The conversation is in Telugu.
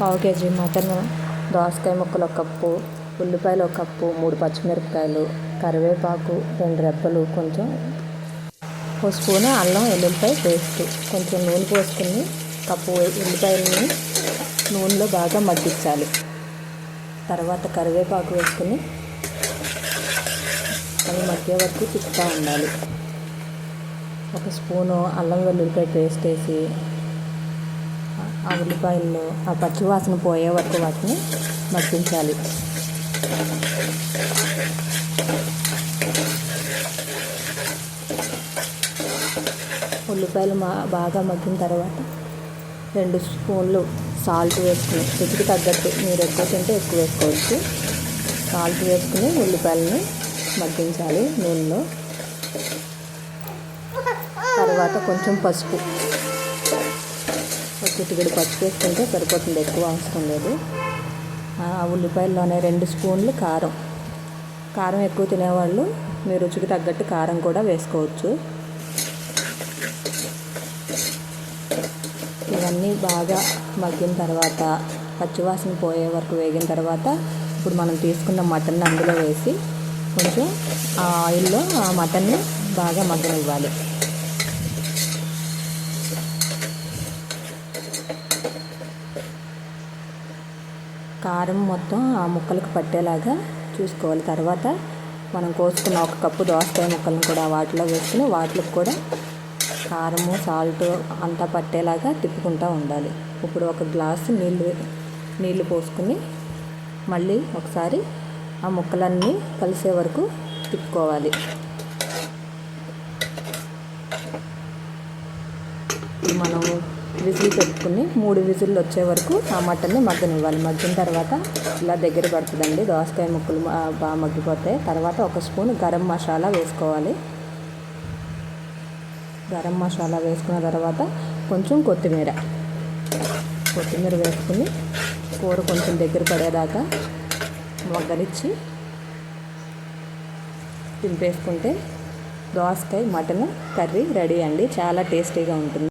పావు కేజీ మటన్, దోసకాయ ముక్కలు ఒక కప్పు, ఉల్లిపాయలు ఒక కప్పు, 3 పచ్చిమిరపకాయలు, కరివేపాకు 2 రెబ్బలు, కొంచెం ఓ స్పూను అల్లం వెల్లుల్లిపాయ పేస్ట్, కొంచెం నూనె పోసుకుని కప్పు ఉల్లిపాయలని నూనెలో బాగా మగ్గించాలి. తర్వాత కరివేపాకు వేసుకుని అవి మగ్గే వరకు తిప్పుతూ ఉండాలి. ఒక స్పూను అల్లం వెల్లుల్లిపాయ పేస్ట్ వేసి ఆ ఉల్లిపాయల్లో ఆ పచ్చివాసన పోయే వరకు వాటిని మగ్గించాలి. ఉల్లిపాయలు బాగా మగ్గిన తర్వాత 2 స్పూన్లు సాల్ట్ వేసుకుని, రుచికి తగ్గట్టు మీరు ఎక్కువ తింటే ఎక్కువ వేసుకోవచ్చు. సాల్ట్ వేసుకుని ఉల్లిపాయలని మగ్గించాలి నూనెలో. తర్వాత కొంచెం పసుపు, ఒక చిటికెడు పసుపు వేసుకుంటే సరిపోతుంది, ఎక్కువ అవసరం లేదు. ఆ ఉల్లిపాయల్లోనే 2 స్పూన్లు కారం ఎక్కువ తినేవాళ్ళు మీ రుచికి తగ్గట్టు కారం కూడా వేసుకోవచ్చు. ఇవన్నీ బాగా మగ్గిన తర్వాత పచ్చివాసన పోయే వరకు వేగిన తర్వాత ఇప్పుడు మనం తీసుకున్న మటన్ అందులో వేసి కొంచెం ఆ ఆయిల్లో ఆ మటన్ని బాగా మగ్గనివ్వాలి. కారం మొత్తం ఆ ముక్కలకు పట్టేలాగా చూసుకోవాలి. తర్వాత మనం కోసుకున్న 1 కప్పు దోసకాయ ముక్కలను కూడా వాటిలో వేసుకుని వాటికి కూడా కారము సాల్ట్ అంతా పట్టేలాగా తిప్పుకుంటూ ఉండాలి. ఇప్పుడు 1 గ్లాసు నీళ్ళు పోసుకుని మళ్ళీ ఒకసారి ఆ ముక్కలన్నీ కలిసే వరకు తిప్పుకోవాలి. మనం విజిల్ పెట్టుకుని 3 విజిల్లు వచ్చే వరకు ఆ మటన్ని మగ్గనివ్వాలి. మగ్గిన తర్వాత ఇలా దగ్గర పడుతుందండి, దోసకాయ ముక్కలు బాగా మగ్గిపోతాయి. తర్వాత 1 స్పూన్ గరం మసాలా వేసుకోవాలి. గరం మసాలా వేసుకున్న తర్వాత కొంచెం కొత్తిమీర వేసుకుని కూర కొంచెం దగ్గర పడేదాకా మగ్గనిచ్చి దింపేసుకుంటే దోసకాయ మటన్ కర్రీ రెడీ అండి. చాలా టేస్టీగా ఉంటుంది.